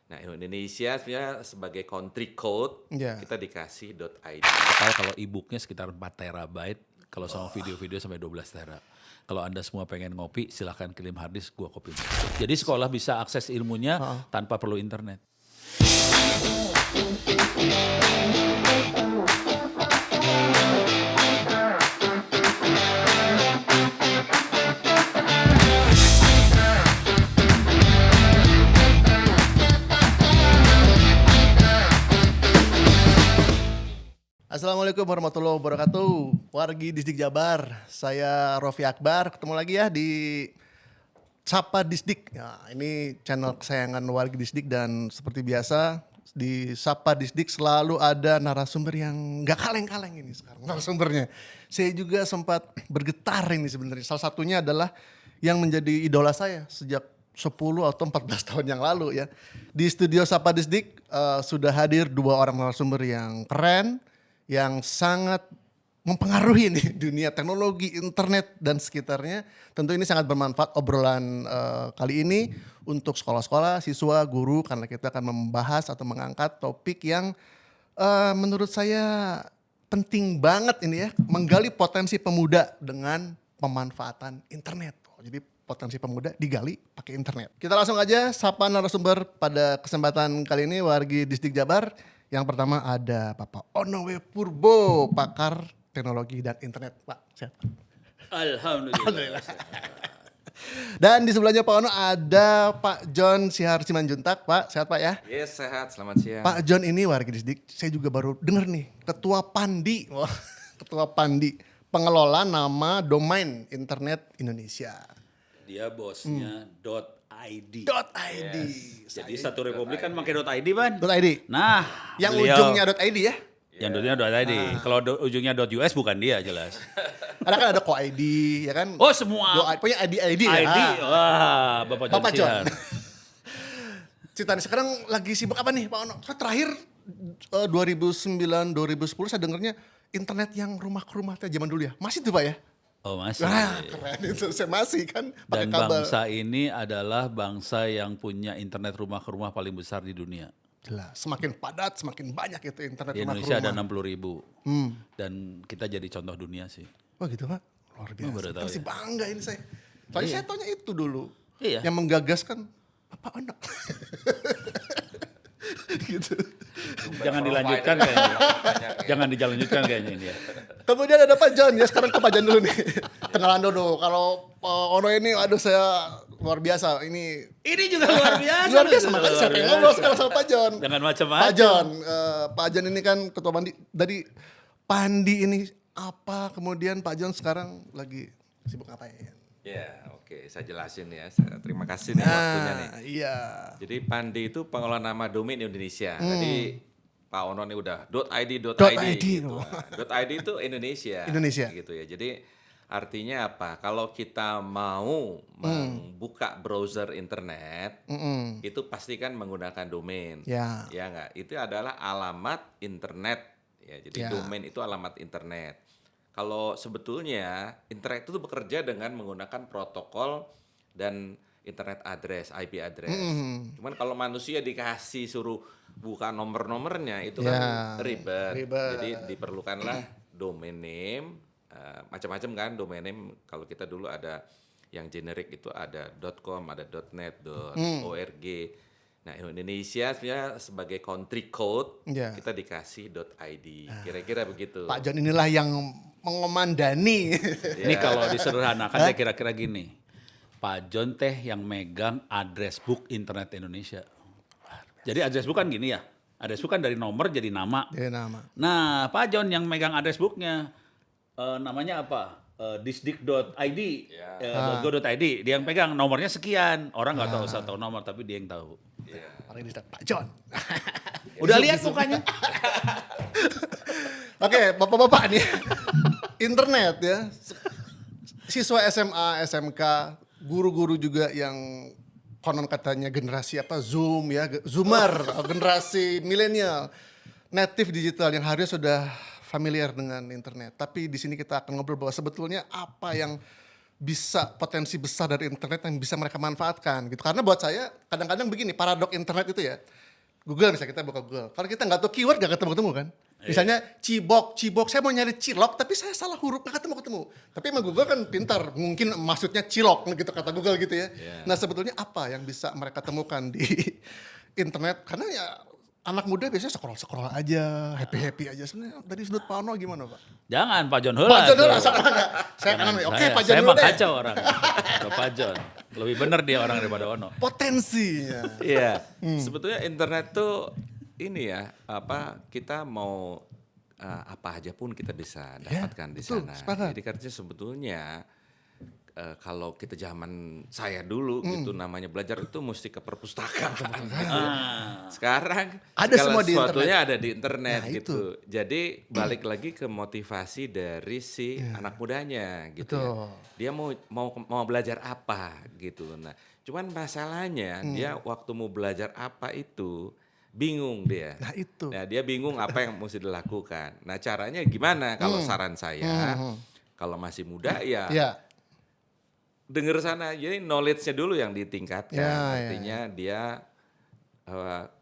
Nah, Indonesia sebenarnya sebagai country code Iya. kita dikasih .id. Kalau e-booknya sekitar 4 terabyte, kalau sama video-video sampai 12 tera. Kalau Anda semua pengen ngopi, silahkan kirim harddisk, gua kopi. Jadi sekolah bisa akses ilmunya tanpa perlu internet. Assalamualaikum warahmatullahi wabarakatuh. Wargi Disdik Jabar. Saya Rofi Akbar. Ketemu lagi ya di Sapa Disdik. Ya, ini channel kesayangan Wargi Disdik dan seperti biasa di Sapa Disdik selalu ada narasumber yang nggak kaleng-kaleng ini sekarang narasumbernya. Saya juga sempat bergetar ini sebenarnya. Salah satunya adalah yang menjadi idola saya sejak 10 atau 14 tahun yang lalu ya. Di studio Sapa Disdik sudah hadir 2 orang narasumber yang keren, yang sangat mempengaruhi nih dunia teknologi, internet dan sekitarnya. Tentu ini sangat bermanfaat obrolan kali ini untuk sekolah-sekolah, siswa, guru, karena kita akan membahas atau mengangkat topik yang menurut saya penting banget ini ya, menggali potensi pemuda dengan pemanfaatan internet. Jadi potensi pemuda digali pakai internet. Kita langsung aja sapa narasumber pada kesempatan kali ini Wargi Disdik Jabar. Yang pertama ada Bapak Onowe Purbo, pakar teknologi dan internet. Pak, sehat? Alhamdulillah. Dan di sebelahnya Pak Ono ada Pak John Sihar Simanjuntak. Pak, sehat Pak ya? Yes, sehat. Selamat siang. Pak John ini Wargi Disdik, saya juga baru dengar nih, Ketua Pandi. Wah, Ketua Pandi, pengelola nama domain internet Indonesia. Dia bosnya .id. .id. Jadi satu republik kan pakai .id, Ban. .id. Nah, Yang beliau- ujungnya .id ya? yang ujungnya .id. Kalau ujungnya .us bukan dia jelas. Ada kan ada .id ya kan? Oh, semua. Punya ID ya. ID. Wah, Bapak John. John. Cita nih sekarang lagi sibuk apa nih Pak Ono? Saya terakhir 2009-2010 saya dengarnya internet yang rumah ke rumah teh zaman dulu ya. Masih tuh Pak ya? Oh, masih. Wah keren itu, saya masih kan pakai Dan kabel. bangsa ini adalah bangsa yang punya internet rumah ke rumah paling besar di dunia. Jelas, semakin padat, semakin banyak itu internet Di rumah ke Indonesia ada rumah. 60.000. Dan kita jadi contoh dunia sih. Oh gitu Pak, luar biasa. baru tahu Masih ya. bangga ini saya. Soalnya saya taunya itu dulu. Iya. Yang menggagas kan Bapak Ono. Gitu. Jangan dilanjutkan kayaknya. Jangan dilanjutkan kayaknya ini ya. Kemudian ada Pak John ya, sekarang ke Pak John dulu nih. Kenalan dulu. Kalau Ono ini, aduh saya luar biasa. Ini juga luar biasa. Luar biasa, loh, makanya luar saya pengen biasa. ngobrol sekarang sama Pak John. Jangan Pak macam-macam. John, Pak John ini kan ketua Pandi. Dari Pandi ini apa? Kemudian Pak John sekarang lagi sibuk ngapain? Ya, oke. Saya jelasin ya. Terima kasih nih waktunya nih. Iya. Jadi Pandi itu pengelola nama domain Indonesia. Tadi Pak Ono nih udah .id .id, gitu. loh. .id itu Indonesia. Indonesia. Gitu ya. Jadi artinya apa? Kalau kita mau membuka browser internet, itu pasti kan menggunakan domain. Ya. Ya enggak? Itu adalah alamat internet. Ya, jadi Ya. domain itu alamat internet. Kalau sebetulnya internet itu bekerja dengan menggunakan protokol dan internet address, IP address. Cuman kalau manusia dikasih suruh buka nomor-nomornya itu Ya, kan ribet. ribet. Jadi diperlukanlah domain name, macam-macam kan domain name. Kalau kita dulu ada yang generik itu ada .com, ada .net, .org. Nah, Indonesia sebenarnya sebagai country code Ya. kita dikasih .id. Kira-kira begitu. Pak John inilah yang mengomandani. Ini kalau disederhanakan saya kira-kira gini. Pak John teh yang megang address book internet Indonesia. Jadi address book kan gini ya. Address book kan dari nomor jadi nama. Dia nama. Nah, Pak John yang megang address booknya namanya apa? Disdik.id, .go.id. Dia yang pegang nomornya sekian. Orang nggak tahu usah tahu nomor, tapi dia yang tahu. Paling di Pak John. Udah lihat mukanya? Oke, bapak-bapak nih. Internet ya. Siswa SMA, SMK, guru-guru juga yang konon katanya generasi apa Zoom ya, Zoomer, generasi milenial, native digital yang harusnya sudah familiar dengan internet. Tapi di sini kita akan ngobrol bahwa sebetulnya apa yang bisa potensi besar dari internet yang bisa mereka manfaatkan gitu. Karena buat saya kadang-kadang begini, paradok internet itu ya. Google misalnya kita buka Google. Kalau kita nggak tahu keyword nggak ketemu-ketemu kan. Misalnya cibok, saya mau nyari cilok tapi saya salah huruf nggak ketemu-ketemu. Tapi emang Google kan pintar, mungkin maksudnya cilok gitu kata Google gitu ya. Nah sebetulnya apa yang bisa mereka temukan di internet? Karena ya anak muda biasanya scroll aja, happy aja. Sebenarnya dari sudut Pak Ono gimana Pak? Jangan Pak John Heula. Pak John tuh. Heula, saya kanan. Oke Pak John Saya Heula mah deh. kacau orang. Ke Pak John. Lebih benar dia orang daripada Ono. Potensinya. Iya, sebetulnya internet tuh ini ya, kita mau apa aja pun kita bisa dapatkan di betul, sana. sepakat. Jadi karena sebetulnya kalau kita zaman saya dulu gitu namanya belajar itu mesti ke perpustakaan. Gitu. Sekarang Ada segala semua di sesuatunya ada di internet Nah, gitu. Jadi balik lagi ke motivasi dari si anak mudanya gitu. Ya. Betul. Dia mau belajar apa gitu. Nah, cuman masalahnya dia waktu mau belajar apa itu bingung dia. Nah itu. Nah, dia bingung apa yang mesti dilakukan. Nah, caranya gimana? Kalau saran saya, kalau masih muda ya Ya. denger sana. Jadi knowledge-nya dulu yang ditingkatkan. Ya, Artinya dia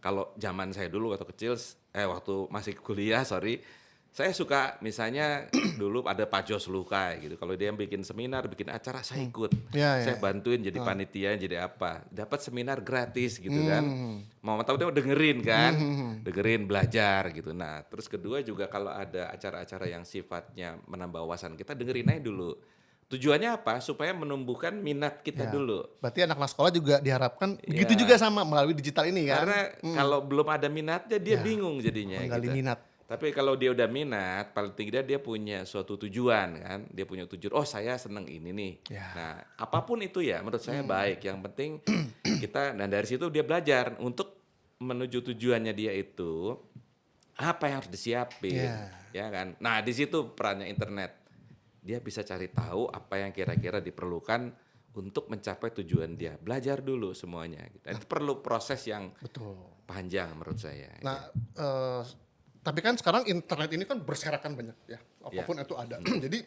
kalau zaman saya dulu waktu kecil, waktu masih kuliah, saya suka misalnya dulu ada Pak Jos Lukai gitu. Kalau dia bikin seminar, bikin acara, saya ikut. Ya, Saya bantuin jadi panitia, jadi apa. Dapat seminar gratis gitu kan. Mau tahu dia dengerin kan. Dengerin, belajar gitu. Nah terus kedua juga kalau ada acara-acara yang sifatnya menambah wawasan kita, dengerin aja dulu. Tujuannya apa? Supaya menumbuhkan minat kita Ya. dulu. Berarti anak sekolah juga diharapkan begitu Ya. juga sama melalui digital ini kan. Karena kalau belum ada minatnya dia bingung jadinya. Menggali gitu. minat. Tapi kalau dia udah minat, paling tidak dia punya suatu tujuan kan. Dia punya tujuan, oh saya seneng ini nih. Ya. Nah apapun itu ya menurut saya baik. Yang penting kita, dan dari situ dia belajar untuk menuju tujuannya dia itu, apa yang harus disiapin. Ya kan. Nah di situ perannya internet. Dia bisa cari tahu apa yang kira-kira diperlukan untuk mencapai tujuan dia. Belajar dulu semuanya. Gitu. Itu perlu proses yang Betul. panjang menurut saya. Nah, tapi kan sekarang internet ini kan berserakan banyak ya. Apapun itu ada. Jadi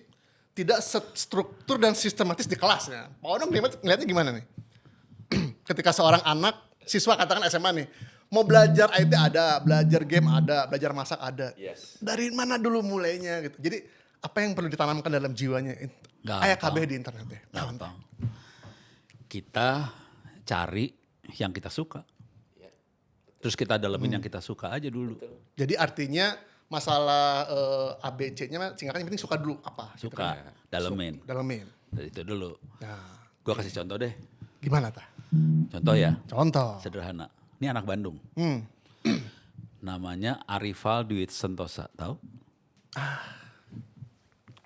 tidak struktur dan sistematis di kelasnya. Pak Ono ngeliatnya gimana nih? Ketika seorang anak, siswa katakan SMA nih, mau belajar IT ada, belajar game ada, belajar masak ada. Yes. Dari mana dulu mulainya gitu. Jadi apa yang perlu ditanamkan dalam jiwanya? Kayak KB di internet ya. Gampang. Kita cari yang kita suka. Terus kita dalemin yang kita suka aja dulu. Jadi artinya masalah ABC-nya singkatnya yang penting suka dulu apa? gitu Suka, kan. dalemin. Dalemin. Dari itu dulu. Nah, Gua kasih contoh deh. gimana tah? Contoh ya, Contoh. sederhana. Ini anak Bandung. Hmm. Namanya Arifal Dwi Sentosa, tahu?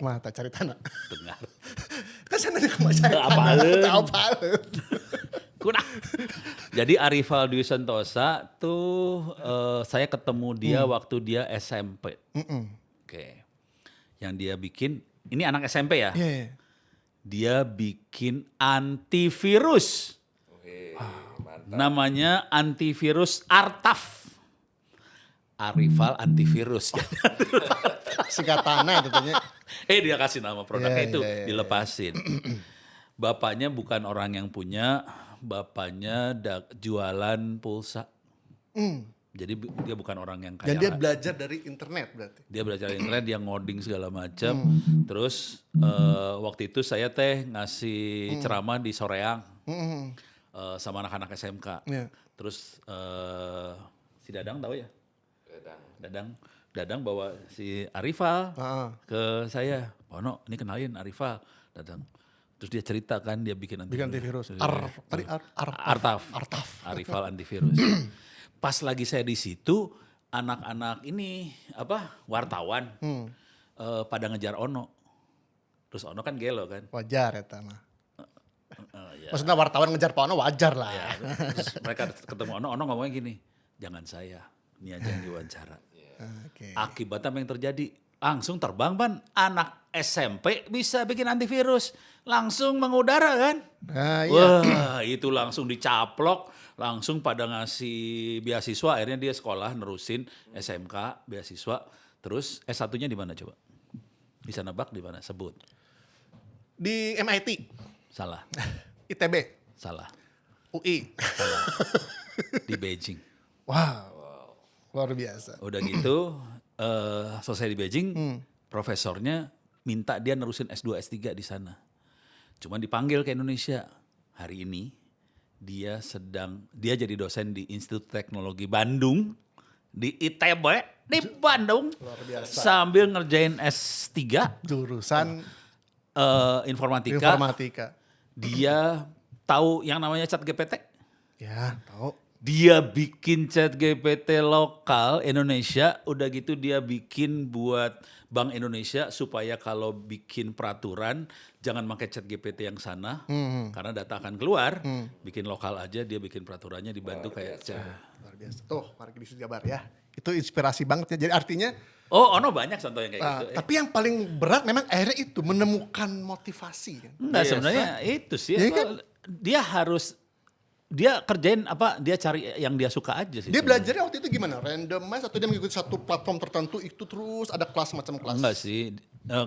Gimana tah cari tanah? Dengar. Kan saya nanya ke cari tanah. Apaleun. Apaleun. Kunah. Jadi Arifal Dwi Sentosa tuh saya ketemu dia waktu dia SMP. Oke. Yang dia bikin, ini anak SMP ya? Iya. Dia bikin antivirus. Oke, Namanya antivirus Artaf. Arifal antivirus. Singkatannya tentunya. Dia kasih nama produknya Iya, itu, iya. dilepasin. Bapaknya bukan orang yang punya, bapaknya jualan pulsa. Jadi dia bukan orang yang kaya. Dan dia belajar dari internet berarti. Dia belajar internet, dia ngoding segala macam. Terus waktu itu saya ngasih ceramah di Soreang sama anak-anak SMK. Iya. Terus si Dadang tahu ya? Dadang bawa si Arifal ke saya. Ono, ini kenalin Arifal. Dadang. Terus dia cerita kan dia bikin antivirus. Artaf. Arifal antivirus. Pas lagi saya di situ, anak-anak ini wartawan pada ngejar Ono. Terus Ono kan gelo kan. Wajar ya mah. Ya. Maksudnya wartawan ngejar Pak Ono wajar lah. Ya, terus mereka ketemu Ono ngomongnya gini, jangan saya, ini aja yang diwawancara. Oke. Akibatnya apa yang terjadi? Langsung terbang ban, anak SMP bisa bikin antivirus, langsung mengudara kan? Nah, iya. Wah itu langsung dicaplok, langsung pada ngasih beasiswa, akhirnya dia sekolah nerusin SMK, beasiswa, terus S1-nya di mana coba? Bisa nebak di mana? Sebut. Di MIT, Salah. ITB, Salah. UI. Di Beijing. Wow, luar biasa. Udah gitu selesai di Beijing, profesornya minta dia nerusin S2 S3 di sana. Cuman dipanggil ke Indonesia. Hari ini dia jadi dosen di Institut Teknologi Bandung, di ITB di Bandung. Luar biasa. Sambil ngerjain S3 Jurusan informatika. informatika. Dia tahu yang namanya ChatGPT. Ya, tahu. Dia bikin ChatGPT lokal Indonesia, udah gitu dia bikin buat Bank Indonesia supaya kalau bikin peraturan jangan pakai ChatGPT yang sana, karena data akan keluar. Bikin lokal aja, dia bikin peraturannya dibantu kayak. Luar biasa. Tuh, Wargi Bisnis Jabar ya. Itu inspirasi banget ya. Jadi artinya, Oh, Ono banyak contoh yang kayak gitu. tapi yang paling berat memang akhirnya itu menemukan motivasi kan. Enggak, Yes. sebenarnya itu sih. Iya kan? Dia kerjain apa? Dia cari yang dia suka aja sih. Dia sebenarnya. belajarnya waktu itu gimana? Randomize atau dia mengikuti satu platform tertentu itu terus ada kelas macam kelas? Enggak sih.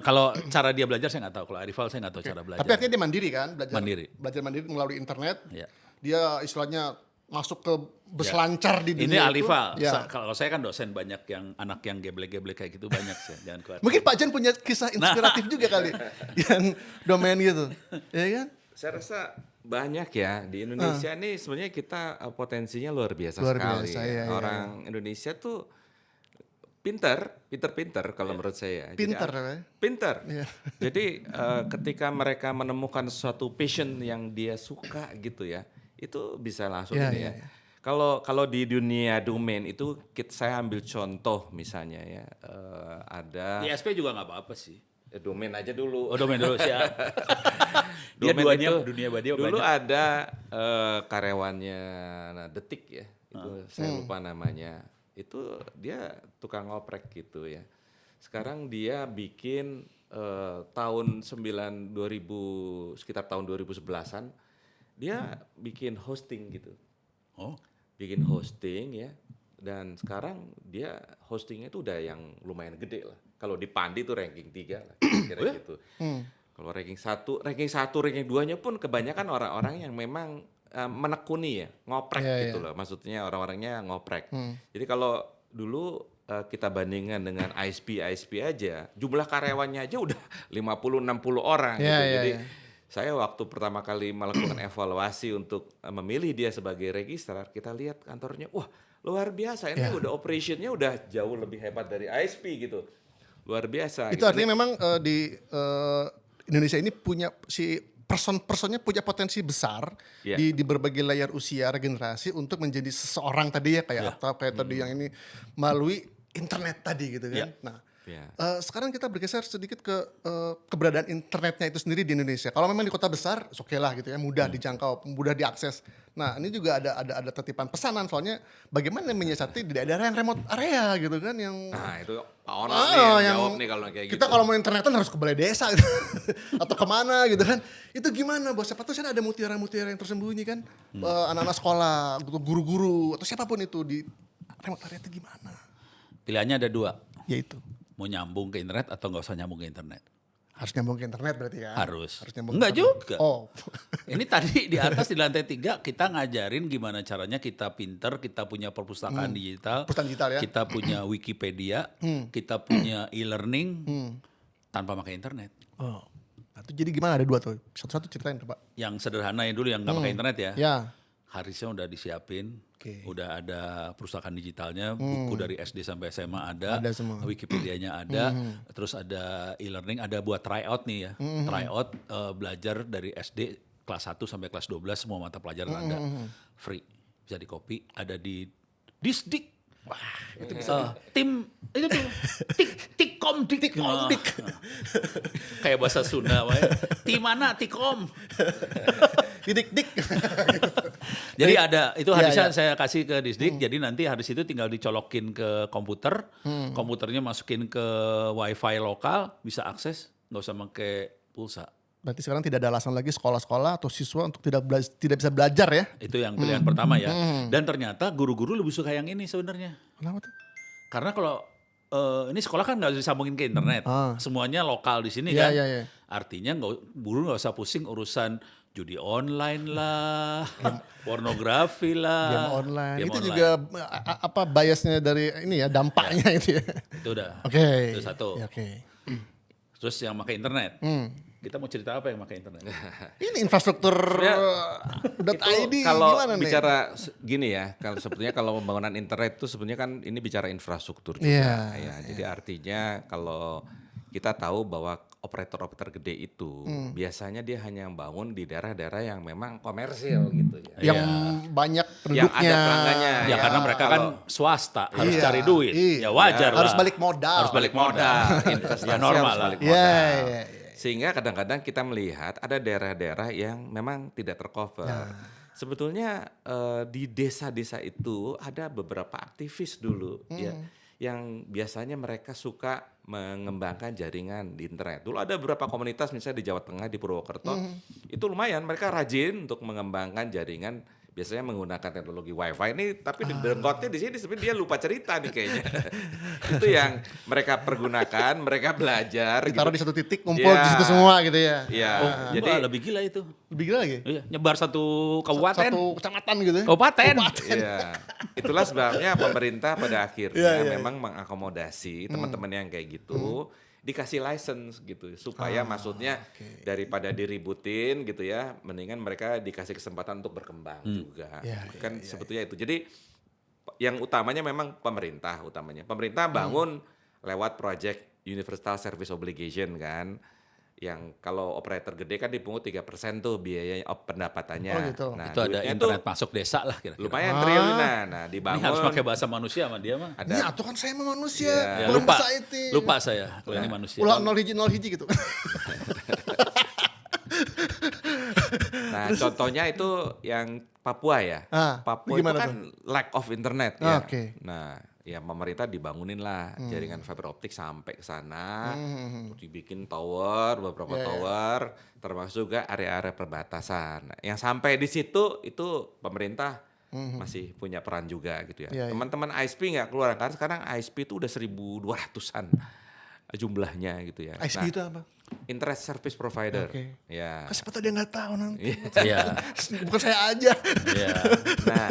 Kalau cara dia belajar saya nggak tahu. Kalau Arifal saya nggak tahu cara belajar. Tapi akhirnya dia mandiri kan? Mandiri. Belajar mandiri melalui internet. Ya. Dia istilahnya masuk ke berselancar di Ini dunia itu. Arifal. Ya. Kalau saya kan dosen banyak yang anak yang geblek-geblek kayak gitu banyak sih. Jangan khawatir. Mungkin Pak Jan punya kisah Nah. inspiratif juga kali. Yang domain gitu. Ya kan? Saya rasa banyak ya di Indonesia nih sebenarnya kita potensinya luar biasa Luar sekali. biasa, ya. iya, iya. Orang Indonesia tuh pinter kalau menurut saya. Jadi, Pinter, ya. pinter. Iya. Jadi ketika mereka menemukan suatu passion yang dia suka gitu ya, itu bisa langsung Iya, ini iya, ya. iya. Kalau di dunia domain itu saya ambil contoh misalnya ya ada Di SP juga nggak apa-apa sih. domain aja dulu. Oh, domain dulu siap. Dia Domain duanya itu dunia dia dulu banyak. ada karyawannya Detik ya, itu saya lupa namanya. Itu dia tukang ngoprek gitu ya. Sekarang dia bikin tahun 2000 sekitar tahun 2011-an dia bikin hosting gitu. Oh, Bikin hosting ya. Dan sekarang dia hostingnya itu udah yang lumayan gede lah. Kalau di Pandi itu ranking 3 lah kira-kira gitu. Kalau ranking 1, ranking 2-nya pun kebanyakan orang-orang yang memang menekuni ya, ngoprek Iya, gitu iya. loh. Maksudnya orang-orangnya ngoprek. Jadi kalau dulu kita bandingkan dengan ISP aja, jumlah karyawannya aja udah 50-60 orang Iya, gitu. iya, Jadi iya. saya waktu pertama kali melakukan evaluasi untuk memilih dia sebagai registrar, kita lihat kantornya, wah luar biasa. Ini Iya. udah operationnya udah jauh lebih hebat dari ISP gitu. Luar biasa. Itu gitu. artinya memang di Indonesia ini punya si personnya punya potensi besar Iya. di berbagai layar usia regenerasi untuk menjadi seseorang tadi ya kayak atau kayak tadi yang ini melalui internet tadi gitu kan. Iya. Nah, Iya. sekarang kita bergeser sedikit ke keberadaan internetnya itu sendiri di Indonesia. Kalau memang di kota besar, oke lah gitu ya, mudah dijangkau, mudah diakses. Nah, ini juga ada titipan pesanan soalnya bagaimana menyiasati di daerah yang remote area gitu kan yang Nah itu Pak Ono nih yang jawab nih kalau kayak gitu. kita kalau mau internetan harus ke balai desa gitu. Atau kemana gitu kan. Itu gimana bos? Siapa tuh sana ada mutiara-mutiara yang tersembunyi kan. Anak-anak sekolah, guru-guru atau siapapun itu di remote area itu gimana? pilihannya ada 2. Yaitu Mau nyambung ke internet atau nggak usah nyambung ke internet? harus nyambung ke internet berarti kan? Harus. nyambung Enggak ke internet. juga. Oh. Ini tadi di atas di lantai 3 kita ngajarin gimana caranya kita pinter, kita punya perpustakaan digital, Perpustakaan digital ya. kita punya Wikipedia, kita punya e-learning tanpa pakai internet. Oh. Nah, itu jadi gimana ada 2 tuh? Satu-satu ceritain tuh, Pak. Yang sederhana yang dulu yang nggak pakai internet ya. Ya. Harusnya udah disiapin, Oke. udah ada perpustakaan digitalnya, buku dari SD sampai SMA ada, Ada semua. Wikipedianya ada, terus ada e-learning, ada buat tryout nih ya, tryout belajar dari SD kelas 1 sampai kelas 12 semua mata pelajaran ada, free, bisa di copy, ada di Disdik. Wah, itu bisa. Tim itu tuh Tikom dik. Nah. Kayak bahasa Sunda wae. Ti mana Tikom? Didik-dik. Jadi ada itu Iya, hadisnya iya. saya kasih ke Disdik. Jadi nanti hadis itu tinggal dicolokin ke komputer, komputernya masukin ke WiFi lokal, bisa akses, nggak usah pakai pulsa. Berarti sekarang tidak ada alasan lagi sekolah-sekolah atau siswa untuk tidak bisa belajar ya? Itu yang pilihan pertama ya. Dan ternyata guru-guru lebih suka yang ini sebenarnya. Kenapa tuh? Karena kalau ini sekolah kan nggak bisa disambungin ke internet, semuanya lokal di sini Iya, kan. iya, iya. Artinya guru nggak usah pusing urusan judi online lah, pornografi lah, Game online. game Itu online. juga apa biasnya dari ini ya, dampaknya itu ya. Itu udah. Oke. Itu satu. Ya, oke. Terus yang pakai internet. Kita mau cerita apa yang pakai internet? Ini infrastruktur Itu .id kalau gimana nih? bicara gini ya, kalau sebetulnya kalau pembangunan internet itu sebenarnya kan ini bicara infrastruktur juga. Iya, Ya. Jadi artinya kalau kita tahu bahwa operator-operator gede itu biasanya dia hanya bangun di daerah-daerah yang memang komersil gitu ya. Yang banyak Yang penduduknya. ada pelanggannya. Ya karena mereka kan swasta, harus Iya, cari duit. iya. Ya wajar Harus lah. balik modal. Harus balik modal. Investasi Ya normal harus lah. balik Iya, modal. iya, iya. Sehingga kadang-kadang kita melihat ada daerah-daerah yang memang tidak tercover. Sebetulnya di desa-desa itu ada beberapa aktivis dulu ya yang biasanya mereka suka mengembangkan jaringan di internet. Dulu ada beberapa komunitas misalnya di Jawa Tengah, di Purwokerto, itu lumayan mereka rajin untuk mengembangkan jaringan biasanya menggunakan teknologi WiFi ini, tapi dengkotnya di sini sebenarnya dia lupa cerita nih kayaknya. Itu yang mereka pergunakan, mereka belajar. Ditaruh gitu. di satu titik, ngumpul di situ semua gitu ya. Iya, Jadi jadi lebih gila itu. Lebih gila lagi. Iya, nyebar satu kabupaten. Satu kecamatan gitu ya. Kabupaten. iya. Itulah sebabnya pemerintah pada akhirnya Iya, iya. memang mengakomodasi teman-teman yang kayak gitu. Dikasih license gitu supaya maksudnya daripada diributin gitu ya, mendingan mereka dikasih kesempatan untuk berkembang juga. Iya, Kan sebetulnya itu. Jadi yang utamanya memang pemerintah bangun lewat project Universal Service Obligation kan. Yang kalau operator gede kan dipungut 3% tuh biaya pendapatannya. Oh, gitu. Nah, Itu ada duitnya internet tuh masuk desa lah kira-kira. lumayan triliunan. Nah, Ini dibangun. harus pakai bahasa manusia sama dia mah. Ini atuh kan saya mah manusia. Iya. Ya, Belum lupa, bisa itu. lupa saya kalau ini manusia. Ulah 0 hiji gitu. Nah, contohnya itu yang Papua ya. Papua itu gimana kan lack of internet ya. Oke. Nah, ya pemerintah dibangunin lah jaringan fiber optik sampai ke sana. Terus dibikin tower, beberapa tower, termasuk juga area-area perbatasan. Nah, yang sampai di situ itu pemerintah masih punya peran juga gitu ya. Iya, iya. Teman-teman ISP nggak keluar karena sekarang ISP itu udah 1.200-an jumlahnya gitu ya. ISP Nah, itu apa? Internet Service Provider. Oke. Ya. Siapa tahu dia nggak tahu nanti. Iya. Bukan saya aja. Iya. Nah,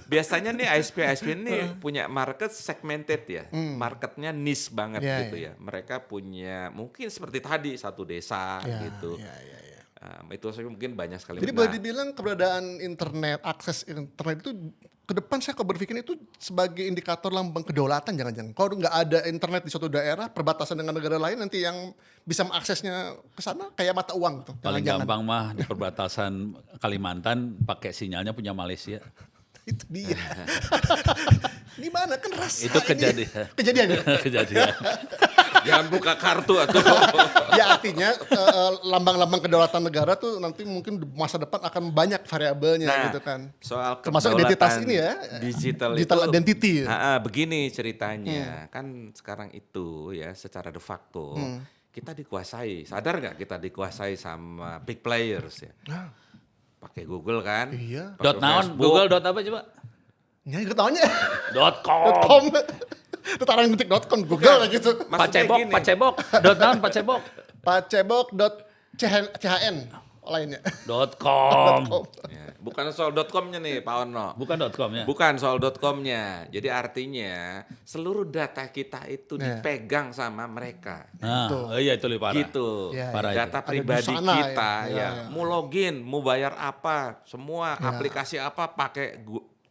biasanya nih ISP ini punya market segmented ya. Marketnya niche banget Iya, gitu ya. Mereka punya mungkin seperti tadi satu desa gitu. Iya, iya, iya. Itu saya mungkin banyak sekali. Jadi boleh dibilang keberadaan internet, akses internet itu ke depan saya kok berpikir itu sebagai indikator lambang kedaulatan jangan-jangan. Kalau nggak ada internet di suatu daerah, perbatasan dengan negara lain nanti yang bisa mengaksesnya ke sana kayak mata uang tuh. Paling Jangan-jangan. gampang mah di perbatasan Kalimantan pakai sinyalnya punya Malaysia. Itu dia. Gimana kan rasa Itu ini. kejadian. Kejadian ya? Kejadian. Jangan buka kartu atau Ya artinya lambang-lambang kedaulatan negara tuh nanti mungkin masa depan akan banyak variabelnya gitu kan. Soal Termasuk kedaulatan identitas ini ya. digital Digital itu, identity. begini ceritanya. Kan sekarang itu ya secara de facto kita dikuasai. Sadar nggak kita dikuasai sama big players ya. Pakai Google kan. Iya. Pakai Dot naon, Facebook. Google dot apa coba? Ya gue taunya. .com. .com. Tetarang detik.com Google lah gitu. Maksudnya Pacebok, gini. pacebok. Dot naon, pacebok. Pacebok.chn lainnya. .com. Ya, bukan soal .com-nya nih Pak Ono. Bukan .com ya? Bukan soal .com-nya. Jadi artinya seluruh data kita itu dipegang sama mereka. Nah, iya itu lebih parah. Gitu. Ya, Parah itu. Data Ada pribadi di sana kita ya. ya. Mau login, mau bayar apa, semua aplikasi apa pakai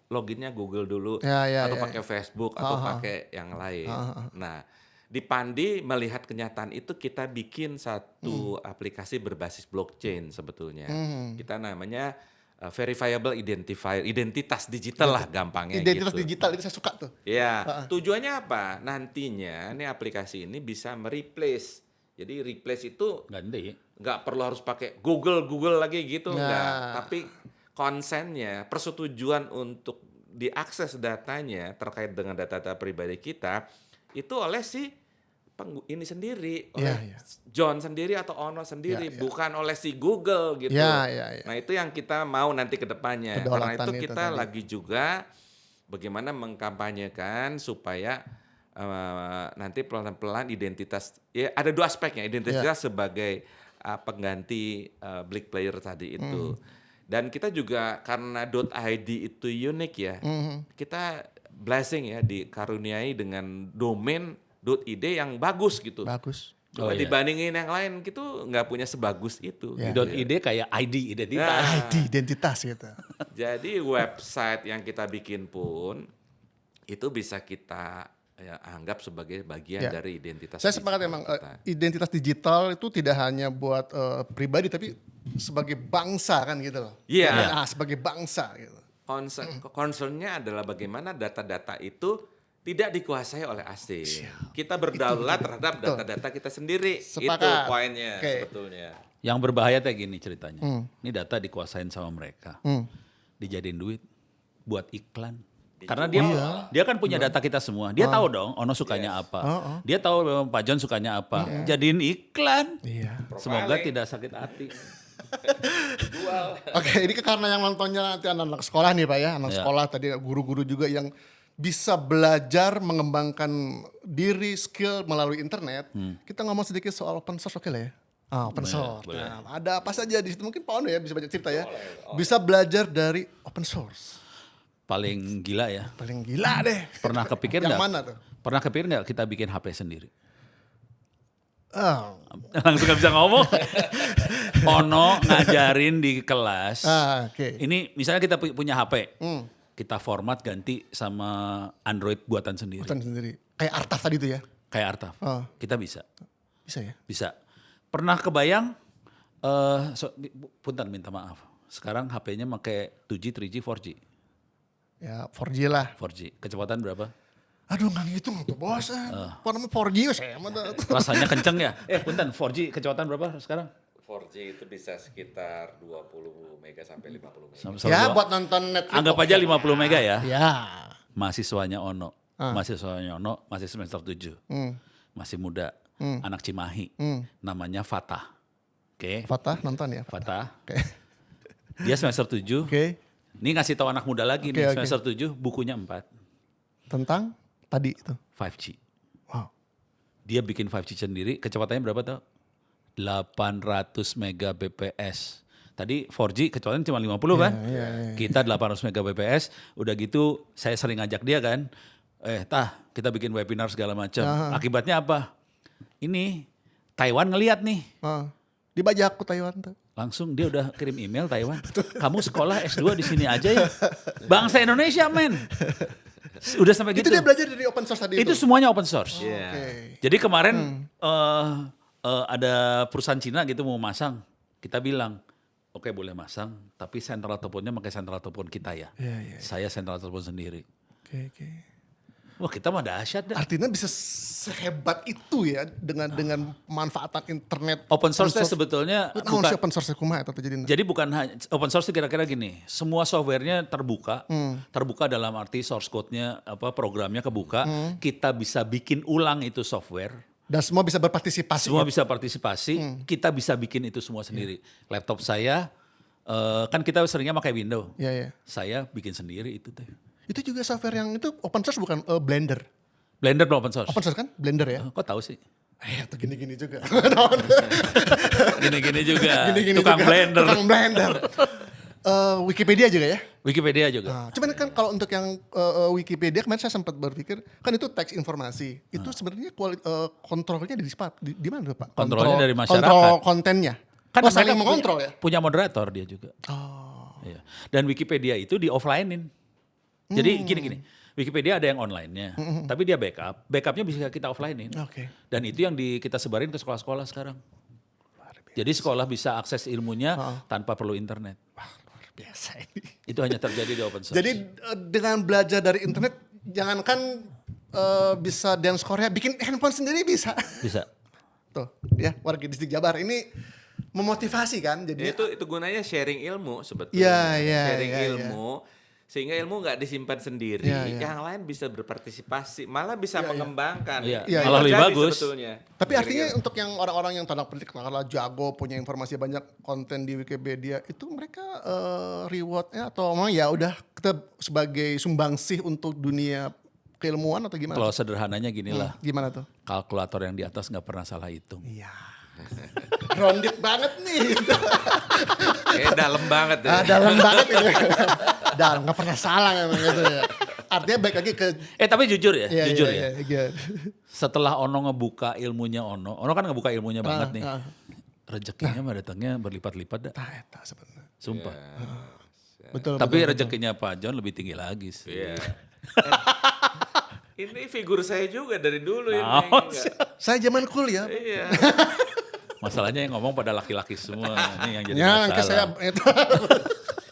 loginnya Google dulu Ya, atau ya, pakai Facebook atau pakai yang lain. Nah, di Pandi melihat kenyataan itu kita bikin satu aplikasi berbasis blockchain sebetulnya. Kita namanya verifiable identifier, identitas digital lah gampangnya Identitas gitu. digital itu saya suka tuh. Ya, tujuannya apa? Nantinya nih aplikasi ini bisa mereplace. Jadi replace itu Ganti. nggak perlu harus pakai Google lagi gitu, Nah. nggak. Tapi konsennya, persetujuan untuk diakses datanya terkait dengan data-data pribadi kita itu oleh si ini sendiri, oleh Ya. John sendiri atau Ono sendiri, Ya. bukan oleh si Google gitu. Ya. Nah itu yang kita mau nanti ke depannya. Karena Kedaulatan itu itu kita tadi. lagi juga bagaimana mengkampanyekan supaya nanti pelan-pelan identitas, ya ada 2 aspeknya, identitas sebagai pengganti Blik Player tadi itu. Dan kita juga karena .id itu unik ya, kita blessing ya dikaruniai dengan domain .id yang bagus gitu. Bagus. Coba dibandingin yang lain gitu nggak punya sebagus itu. Gitu. .id kayak ID identitas. ID identitas gitu. Jadi website yang kita bikin pun itu bisa kita anggap sebagai bagian dari identitas. Saya sepakat emang identitas digital itu tidak hanya buat pribadi tapi sebagai bangsa kan gitu loh. Iya. Sebagai bangsa gitu. Concernnya adalah bagaimana data-data itu tidak dikuasai oleh asing. Kita berdaulat terhadap data-data kita sendiri. Sepakat. Itu poinnya sebetulnya. Yang berbahaya kayak gini ceritanya. Ini data dikuasain sama mereka. Dijadiin duit buat iklan. Karena dia kan punya data kita semua. Dia tahu dong Ono sukanya apa. Dia tahu Pak John sukanya apa. Jadiin iklan. Semoga tidak sakit hati. Oke, ini karena yang nontonnya nanti anak-anak sekolah nih Pak ya. Anak sekolah tadi guru-guru juga yang bisa belajar mengembangkan diri, skill melalui internet. Kita ngomong sedikit soal open source, oke lah ya. Open source. Nah, ada apa saja di situ? Mungkin Pak Ono ya bisa banyak cerita ya. Bisa belajar dari open source. Paling gila ya. Paling gila deh. Pernah kepikir Yang nggak? mana tuh? Pernah kepikir nggak kita bikin HP sendiri? Oh. Langsung gak bisa ngomong. Ono ngajarin di kelas. Oke. Ini misalnya kita punya HP. Kita format ganti sama Android buatan sendiri. Buatan sendiri. Kayak Artaf tadi tuh ya. Kayak Artaf. Kita bisa. Bisa ya? Bisa. Pernah kebayang, punten minta maaf. Sekarang HP-nya pakai 2G, 3G, 4G. Ya 4G lah. 4G. Kecepatan berapa? Aduh nggak ngitung tuh bos. Apa namanya 4G saya mah tuh. Rasanya kenceng ya? Punten 4G kecepatan berapa sekarang? 4G itu bisa sekitar 20 mega sampai 50 mega. Ya buat nonton Netflix. Anggap aja 50 mega ya. Ya. Mahasiswanya Ono. Mahasiswanya Ono masih semester 7. Masih muda. Anak Cimahi. Namanya Fatah. Oke. Fatah nonton ya? Fatah. Oke. Dia semester 7. Oke. Ini ngasih tahu anak muda lagi nih. Semester 7 bukunya 4. Tentang tadi itu? 5G. Wow. Dia bikin 5G sendiri. Kecepatannya berapa tau? 800 Mbps. Tadi 4G kecepatannya cuma 50 kan? Kita 800 Mbps. Udah gitu saya sering ngajak dia kan. Kita bikin webinar segala macam. Akibatnya apa? Ini Taiwan ngelihat nih. Dibajak ke Taiwan tuh. Langsung dia udah kirim email Taiwan. Kamu sekolah S2 di sini aja ya. Bangsa Indonesia men. Udah sampai gitu. Itu dia belajar dari open source tadi itu semuanya open source. Okay. Jadi kemarin ada perusahaan Cina gitu mau masang. Kita bilang, oke boleh masang. Tapi central teleponnya pakai central telepon kita ya. Saya central telepon sendiri. Oke. Wah kita mah dahsyat dah. Artinya bisa sehebat itu ya dengan pemanfaatan internet. Open source sebetulnya bukan open source kumaha eta terjadi. Jadi bukan open source kira-kira gini, semua softwarenya terbuka, terbuka dalam arti source code-nya programnya kebuka, kita bisa bikin ulang itu software. Dan semua bisa berpartisipasi. Semua bisa partisipasi, kita bisa bikin itu semua sendiri. Laptop saya kan kita seringnya pakai Windows. Saya bikin sendiri itu teh. Itu juga software yang itu open source bukan Blender. Blender belum open source. Open source kan? Blender ya? Kok tahu sih? Atau gini-gini juga. Gini-gini juga. Gini-gini Tukang juga. Blender. Tukang Blender. Wikipedia juga ya? Wikipedia juga. Cuman kan kalau untuk yang Wikipedia kemarin saya sempat berpikir kan itu teks informasi. Itu sebenarnya kontrolnya di mana Pak? Kontrolnya dari masyarakat. Kontrol kontennya. Kan saling mengontrol ya? Punya moderator dia juga. Iya. Dan Wikipedia itu di offline-in. Jadi gini, Wikipedia ada yang online-nya, tapi dia backup. Backupnya bisa kita offline-in. Dan itu yang kita sebarin ke sekolah-sekolah sekarang. Jadi sekolah bisa akses ilmunya tanpa perlu internet. Wah, luar biasa ini. Itu hanya terjadi di open source. Jadi dengan belajar dari internet, jangankan bisa dance Korea, bikin handphone sendiri bisa. Bisa. Tuh, ya warga distrik Jabar ini memotivasi kan. Jadi itu gunanya sharing ilmu sebetulnya. Sharing ilmu. Sehingga ilmu nggak disimpan sendiri, yang lain bisa berpartisipasi, malah bisa mengembangkan. Malah lebih bagus. Sebetulnya. Tapi artinya untuk yang orang-orang yang tanda petik kalau jago punya informasi banyak konten di Wikipedia itu mereka rewardnya atau ya udah kita sebagai sumbangsih untuk dunia keilmuan atau gimana? Kalau sederhananya gini lah, Gimana tuh? kalkulator yang di atas nggak pernah salah hitung. Iya. Grounded banget nih. Dalam banget ya. Dalam banget ini. Dalam, nggak pernah salah emang gitu ya. Artinya baik lagi ke. Tapi jujur ya, jujur ya. Iya. Setelah Ono ngebuka ilmunya Ono kan ngebuka ilmunya banget nih. Rezekinya mah datangnya berlipat-lipat dah. Eta sebenarnya. Sumpah. Betul. Tapi rezekinya Pak John lebih tinggi lagi sih. Iya. Ini figur saya juga dari dulu ini. Saya zaman kuliah. Iya. Masalahnya yang ngomong pada laki-laki semua. Ini yang jadi Ya, masalah.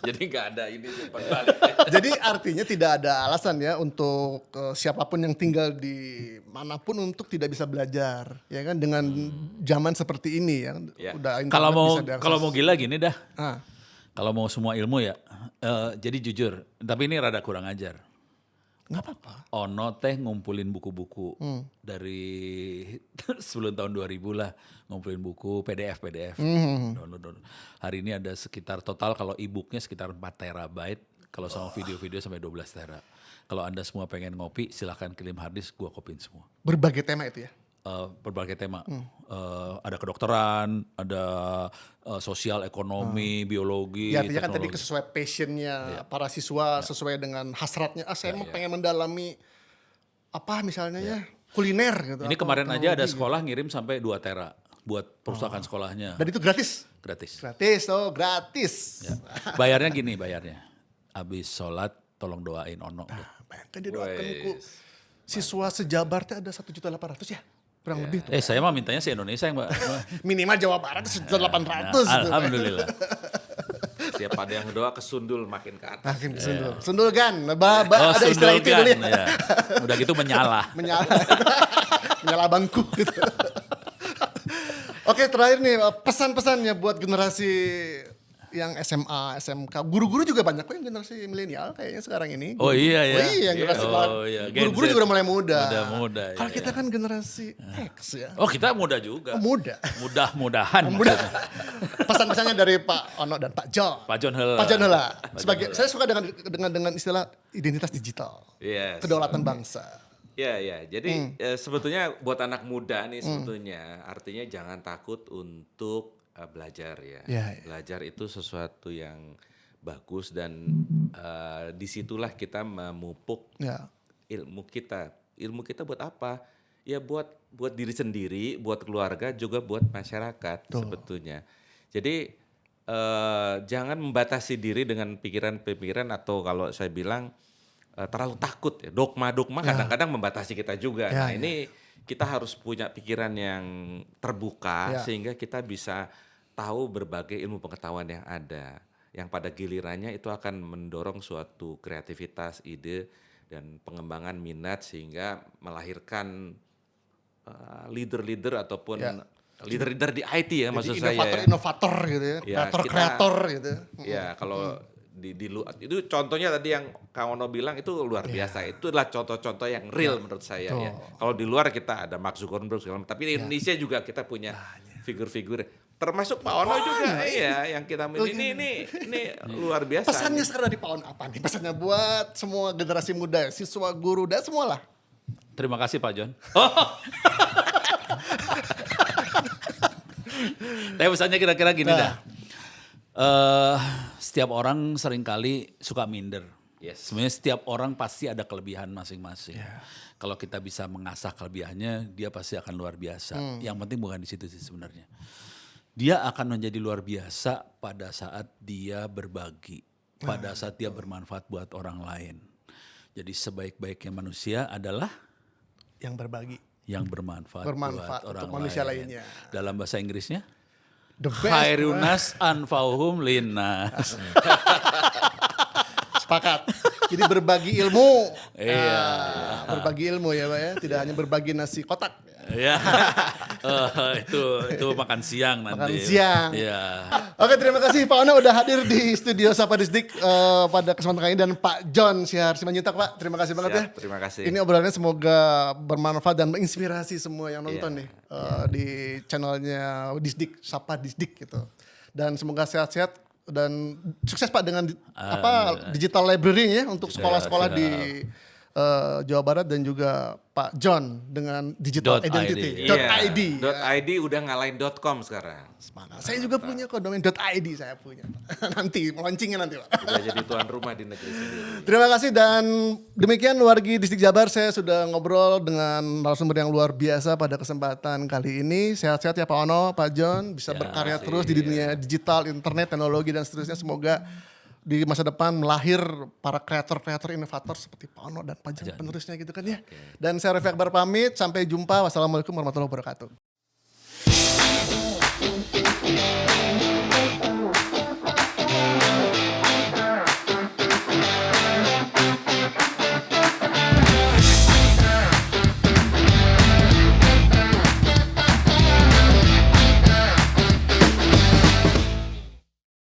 Jadi nggak ada ini umpan balik. Jadi artinya tidak ada alasan ya untuk siapapun yang tinggal di manapun untuk tidak bisa belajar, ya kan, dengan zaman seperti ini ya. Ya. Udah internet Kalau bisa diakses. mau gila gini dah. Ah, Kalau mau semua ilmu ya. Jadi jujur, tapi ini rada kurang ajar. nggak apa-apa. Ono teh ngumpulin buku-buku dari sebelum tahun 2000 lah, ngumpulin buku PDF. Download. Hari ini ada sekitar total kalau e-booknya sekitar 4 terabyte, kalau sama video-video sampai 12 tera. Kalau Anda semua pengen ngopi, silahkan kirim harddisk, gua kopin semua. Berbagai tema itu ya. Berbagai tema, ada kedokteran, ada sosial, ekonomi, biologi, Ya artinya kan tadi teknologi. sesuai passionnya para siswa, sesuai dengan hasratnya. Saya mau pengen mendalami apa misalnya ya kuliner gitu. Ini atau kemarin aja ada teknologi gitu. sekolah ngirim sampai 2 tera buat perpustakaan sekolahnya. Dan itu gratis. Gratis. Gratis. Ya. Bayarnya gini bayarnya. Habis sholat tolong doain Ono. Bayangkan dia doakan siswa sejabar teh ada 1.800.000 ya. Kurang lebih tuh. Saya mah mintanya se-Indonesia yang Mbak. Minimal Jawa Barat 1.800 gitu. Alhamdulillah. Siap ada yang doa kesundul makin ke atas. Makin sundul. Sundul gan. Ada istilah itu dulu ya. ya. Udah gitu menyalah. Menyala bangku gitu. Oke, terakhir nih pesan-pesannya buat generasi yang SMA, SMK. Guru-guru juga banyak kok yang generasi milenial kayaknya sekarang ini. Oh iya ya. Yang generasi guru-guru Gen Z. juga udah mulai muda. Muda. Kalau kita kan generasi X ya. Oh kita muda juga. Muda. Mudah-mudahan. Pesan-pesannya dari Pak Ono dan Pak John. Pak John Heula. Pak John Heula. Saya suka dengan istilah identitas digital. Yes. Kedaulatan bangsa. Ya. Jadi sebetulnya buat anak muda nih sebetulnya artinya jangan takut untuk belajar ya. Belajar itu sesuatu yang bagus dan disitulah kita memupuk ilmu kita. Ilmu kita buat apa? Ya buat diri sendiri, buat keluarga, juga buat masyarakat sebetulnya. Jadi jangan membatasi diri dengan pikiran-pikiran atau kalau saya bilang terlalu takut ya. Dogma kadang-kadang membatasi kita juga. Ini kita harus punya pikiran yang terbuka sehingga kita bisa tahu berbagai ilmu pengetahuan yang ada. Yang pada gilirannya itu akan mendorong suatu kreativitas, ide dan pengembangan minat sehingga melahirkan leader-leader ataupun leader-leader di IT ya maksud saya. Inovator gitu ya. Kreator gitu. Ya kalau di luar itu contohnya tadi yang Kang Ono bilang itu luar biasa. Itu adalah contoh-contoh yang real menurut saya ya. Kalau di luar kita ada Mark Zuckerberg segala macam, tapi di Indonesia juga kita punya figur-figur termasuk Pak Ono juga yang kita milih ini luar biasa. Pesannya sekarang dari Pak Ono apa nih? Pesannya buat semua generasi muda, siswa, guru dan semualah. Terima kasih Pak John. Tapi pesannya kira-kira gini dah. Setiap orang seringkali suka minder. Yes. Sebenarnya setiap orang pasti ada kelebihan masing-masing. Kalau kita bisa mengasah kelebihannya, dia pasti akan luar biasa. Yang penting bukan di situ sih sebenarnya. Dia akan menjadi luar biasa pada saat dia berbagi, pada saat dia bermanfaat buat orang lain. Jadi sebaik-baiknya manusia adalah yang berbagi, yang bermanfaat buat orang untuk manusia lain. lainnya. Dalam bahasa Inggrisnya? The best. Khairunas anfa'uhum linnas. Sepakat. Jadi berbagi ilmu. Iya. Berbagi ilmu ya Pak ya. Tidak hanya berbagi nasi kotak. Iya. Itu makan siang nanti. Makan siang. Iya. Oke, terima kasih Pak Ono udah hadir di studio Sapa Disdik pada kesempatan kali ini, dan Pak John Syahar Simanjuntak Pak. Terima kasih banget ya. Terima kasih. Ini obrolannya semoga bermanfaat dan menginspirasi semua yang nonton nih di channelnya Disdik, Sapa Disdik gitu. Dan semoga sehat-sehat dan sukses Pak dengan digital library ya untuk sekolah-sekolah di Jawa Barat dan juga Pak John dengan digital .id. identity. Iya, .id. .id udah ngalahin .com sekarang. Semangat. Saya juga punya kok domain .id saya punya. Nanti launchingnya nanti Pak. Udah jadi tuan rumah di negeri sendiri. Terima kasih dan demikian Wargi Distrik Jabar, saya sudah ngobrol dengan narasumber yang luar biasa pada kesempatan kali ini. Sehat-sehat ya Pak Ono, Pak John, bisa berkarya terus di dunia digital, internet, teknologi dan seterusnya. Semoga di masa depan melahir para kreator-kreator inovator seperti Pak Ono dan Pak John penerusnya gitu kan ya. Dan saya Raffi Akbar pamit, sampai jumpa. Wassalamualaikum warahmatullahi wabarakatuh.